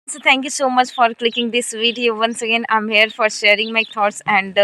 So thank you so much for clicking this video. Once again, I'm here for sharing my thoughts and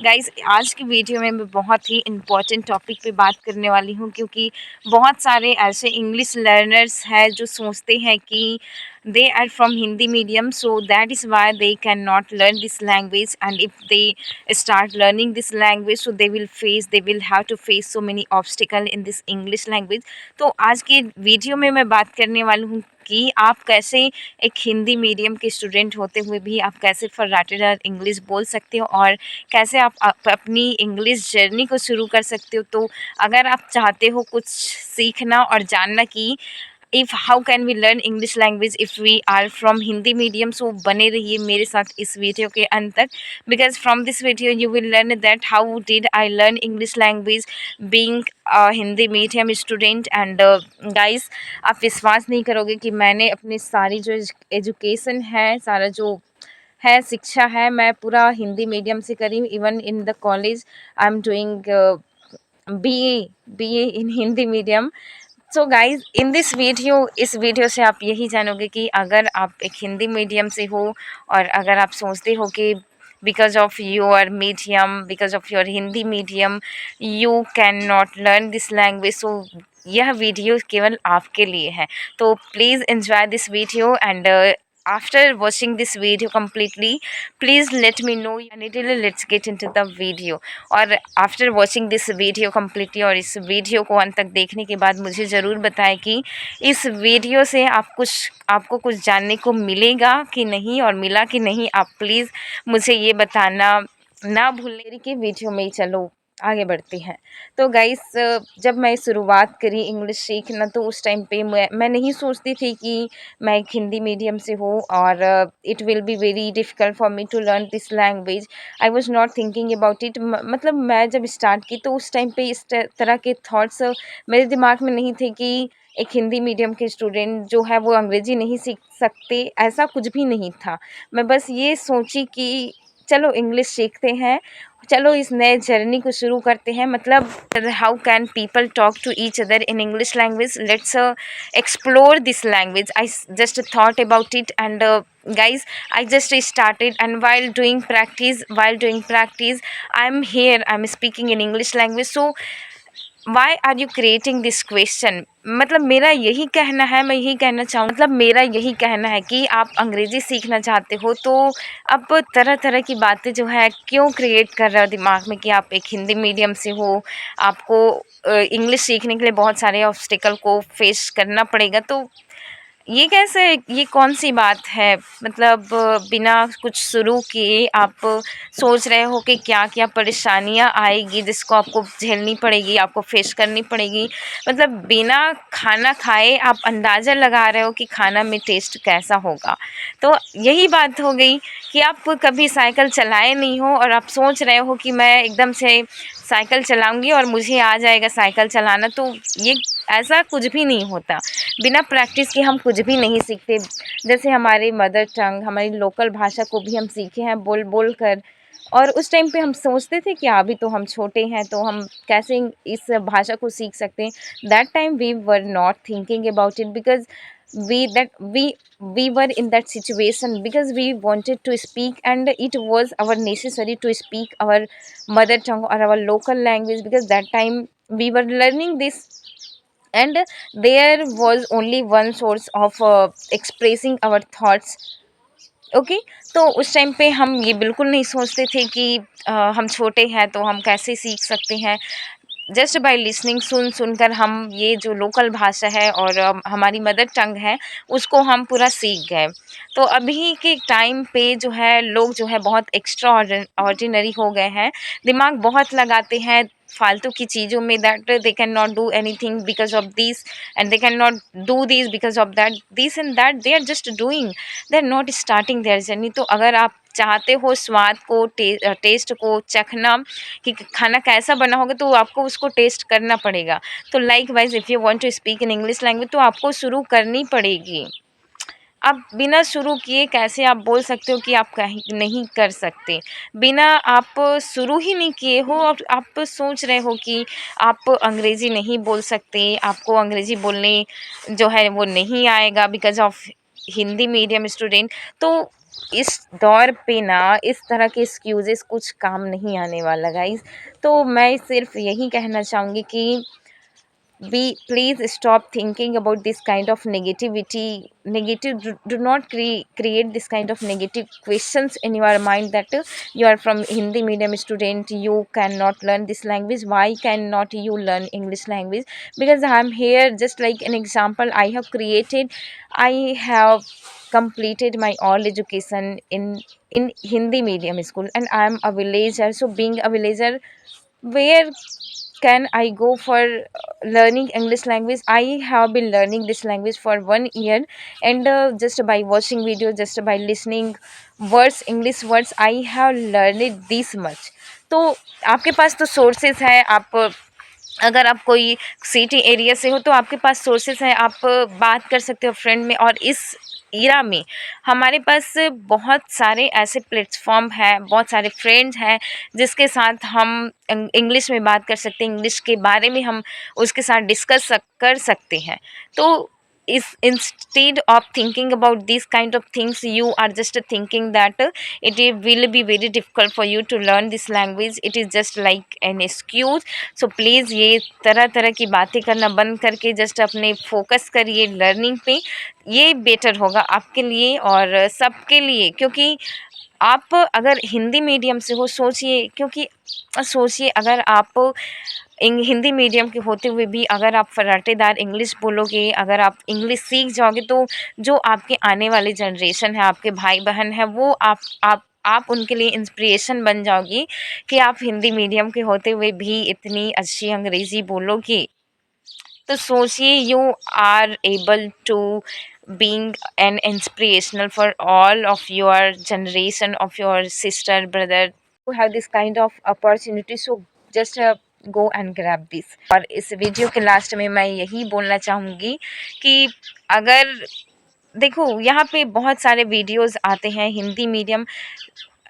guys, आज की video में मैं बहुत ही important topic पे बात करने वाली हूँ क्योंकि बहुत सारे ऐसे इंग्लिश लर्नर्स हैं जो सोचते हैं कि they are from Hindi medium, so that is why they cannot learn this language. And if they start learning this language, so they will have to face so many obstacle in this English language. तो आज की video में मैं बात करने वाली हूँ कि आप कैसे एक हिंदी मीडियम के स्टूडेंट होते हुए भी आप कैसे फर्राटेदार इंग्लिश बोल सकते हो और कैसे आप अपनी इंग्लिश जर्नी को शुरू कर सकते हो। तो अगर आप चाहते हो कुछ सीखना और जानना कि if how can we learn English language if we are from Hindi medium, so बने रहिए मेरे साथ इस वीडियो के अंत तक, because from this video you will learn that how did I learn English language being Hindi medium student. And guys, आप विश्वास नहीं करोगे कि मैंने अपनी सारी जो एजुकेशन है, सारा जो है शिक्षा है, मैं पूरा हिंदी मीडियम से करी हूँ। Even in the college I am doing B A in Hindi medium. So guys, in this video, इस वीडियो से आप यही जानोगे कि अगर आप एक हिंदी मीडियम से हो और अगर आप सोचते हो कि because of your medium, because of your Hindi medium you can not learn this language, so यह वीडियो केवल आपके लिए है। तो please enjoy this video and after watching this video completely, please let me know and let's get into the video। और after watching this video completely, और इस video को अंत तक देखने के बाद मुझे ज़रूर बताएं कि इस वीडियो से आपको कुछ जानने को मिलेगा कि नहीं, और मिला कि नहीं। आप प्लीज़ मुझे ये बताना ना भूलें कि वीडियो में ही चलो आगे बढ़ते हैं। तो गाइस, जब मैं शुरुआत करी इंग्लिश सीखना, तो उस टाइम पे मैं नहीं सोचती थी कि मैं एक हिंदी मीडियम से हूँ और it will be very difficult for me to learn this language. I was not thinking about it. मतलब मैं जब स्टार्ट की तो उस टाइम पे इस तरह के थॉट्स मेरे दिमाग में नहीं थे कि एक हिंदी मीडियम के स्टूडेंट जो है वो अंग्रेज़ी नहीं सीख सकते, ऐसा कुछ भी नहीं था। मैं बस ये सोची कि चलो इंग्लिश सीखते हैं, चलो इस नए जर्नी को शुरू करते हैं। मतलब how can people talk to each other in English language, let's explore this language। I just thought about it and guys, I just started, and while doing practice I'm speaking in English language। So why are you creating this question, मतलब मेरा यही कहना है, मैं यही कहना चाहूँ, मतलब मेरा यही कहना है कि आप अंग्रेज़ी सीखना चाहते हो तो अब तरह तरह की बातें जो है क्यों क्रिएट कर रहे हो दिमाग में कि आप एक हिंदी मीडियम से हो, आपको इंग्लिश सीखने के लिए बहुत सारे ऑब्स्टिकल को फेस करना पड़ेगा। तो ये कैसे, ये कौन सी बात है? मतलब बिना कुछ शुरू किए आप सोच रहे हो कि क्या-क्या परेशानियाँ आएगी जिसको आपको झेलनी पड़ेगी, आपको फेस करनी पड़ेगी। मतलब बिना खाना खाए आप अंदाज़ा लगा रहे हो कि खाना में टेस्ट कैसा होगा। तो यही बात हो गई कि आप कभी साइकिल चलाए नहीं हो और आप सोच रहे हो कि मैं एकदम से साइकिल चलाऊँगी और मुझे आ जाएगा साइकिल चलाना। तो ये ऐसा कुछ भी नहीं होता। बिना प्रैक्टिस के हम कुछ भी नहीं सीखते। जैसे हमारी मदर टंग, हमारी लोकल भाषा को भी हम सीखे हैं बोल बोल कर, और उस टाइम पे हम सोचते थे कि अभी तो हम छोटे हैं तो हम कैसे इस भाषा को सीख सकते हैं। That time we were not thinking about it because we were in that situation because we wanted to speak and it was our necessary to speak our mother tongue or our local language, because that time we were learning this and there was only one source of expressing our thoughts। Okay, तो उस time पे हम ये बिल्कुल नहीं सोचते थे कि हम छोटे हैं तो हम कैसे सीख सकते हैं। जस्ट बाय लिसनिंग, सुनकर हम ये जो लोकल भाषा है और हमारी मदर टंग है उसको हम पूरा सीख गए। तो अभी के टाइम पे जो है लोग जो है बहुत एक्स्ट्रा ऑर्डिनरी हो गए हैं, दिमाग बहुत लगाते हैं फालतू की चीज़ों में, that they can not do anything because of this and they can not do this because of that, this and that they are just doing, they are not starting their journey. तो अगर आप चाहते हो स्वाद को, test को चखना कि खाना कैसा बना होगा, तो आपको उसको टेस्ट करना पड़ेगा। तो likewise if you want to speak in English language तो आपको शुरू करनी पड़ेगी। आप बिना शुरू किए कैसे आप बोल सकते हो कि आप कहीं नहीं कर सकते? बिना आप शुरू ही नहीं किए हो और आप सोच रहे हो कि आप अंग्रेज़ी नहीं बोल सकते, आपको अंग्रेज़ी बोलने जो है वो नहीं आएगा because of Hindi medium student. तो इस दौर पे ना इस तरह के एक्सक्यूज़ेस कुछ काम नहीं आने वाला गाइज़। तो मैं सिर्फ़ यही कहना चाहूँगी कि we please stop thinking about this kind of negativity negative do not create this kind of negative questions in your mind that you are from Hindi medium student, you cannot learn this language, why cannot you learn English language? Because I'm here just like an example. I have completed my all education in Hindi medium school, and I am a villager. So being a villager, where can I go for learning English language? I have been learning this language for 1 year, and just by watching videos, just by listening words, English words, I have learned it this much. तो आपके पास तो sources है, आप अगर आप कोई city area से हो तो आपके पास सोर्सेस हैं, आप बात कर सकते हो फ्रेंड में। और इस ईरा में हमारे पास बहुत सारे ऐसे प्लेटफॉर्म हैं, बहुत सारे फ्रेंड्स हैं जिसके साथ हम इंग्लिश में बात कर सकते हैं, इंग्लिश के बारे में हम उसके साथ डिस्कस कर सकते हैं। तो is instead of thinking about these kind of things, you are just thinking that will be very difficult for you to learn this language, it is just like an excuse. So please ये तरह तरह की बातें करना बंद करके just अपने focus करिए लर्निंग पे, ये बेटर होगा आपके लिए और सबके लिए। क्योंकि आप अगर हिंदी मीडियम से हो, सोचिए अगर आप हिंदी मीडियम के होते हुए भी अगर आप फर्राटेदार इंग्लिश बोलोगे, अगर आप इंग्लिश सीख जाओगे, तो जो आपके आने वाली जनरेशन है, आपके भाई बहन है, वो आप उनके लिए इंस्पिरेशन बन जाओगी कि आप हिंदी मीडियम के होते हुए भी इतनी अच्छी अंग्रेज़ी बोलोगे। तो सोचिए, you are able to being an inspirational for all of your generation, of your sister brother who have this kind of opportunity. So just go and grab this। और इस वीडियो के लास्ट में मैं यही बोलना चाहूँगी कि अगर देखो यहाँ पे बहुत सारे वीडियोस आते हैं Hindi medium,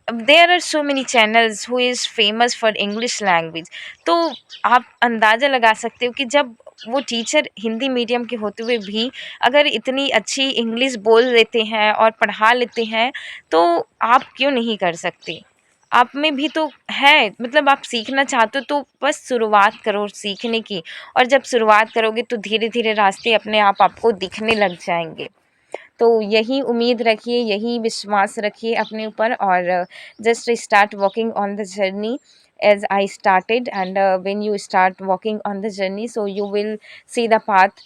there are so many channels who is famous for English language. तो आप अंदाज़ा लगा सकते हो कि जब वो टीचर हिंदी मीडियम के होते हुए भी अगर इतनी अच्छी इंग्लिश बोल लेते हैं और पढ़ा लेते हैं, तो आप क्यों नहीं कर सकते? आप में भी तो है, मतलब आप सीखना चाहते हो तो बस शुरुआत करो सीखने की। और जब शुरुआत करोगे तो धीरे धीरे रास्ते अपने आप आपको दिखने लग जाएंगे। तो यही उम्मीद रखिए, यही विश्वास रखिए अपने ऊपर और just start walking on the journey as I started, and when you start walking on the journey, so you will see the path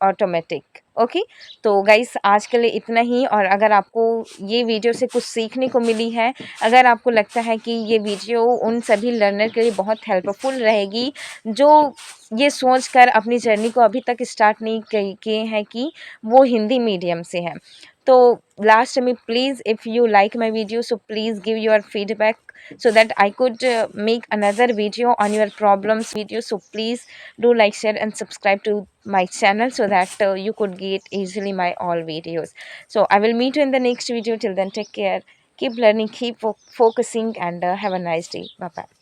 automatic. Okay, तो गाइस आज के लिए इतना ही। और अगर आपको ये वीडियो से कुछ सीखने को मिली है, अगर आपको लगता है कि ये वीडियो उन सभी लर्नर के लिए बहुत हेल्पफुल रहेगी जो ये सोच कर अपनी जर्नी को अभी तक स्टार्ट नहीं किए हैं कि वो हिंदी मीडियम से हैं, तो लास्ट में please if you like my video, so please give your feedback so that I could make another video on your problems video. So please do like, share and subscribe to my channel so that you could get easily my all videos. So I will meet you in the next video. Till then, take care, keep learning, keep focusing, and have a nice day. Bye bye.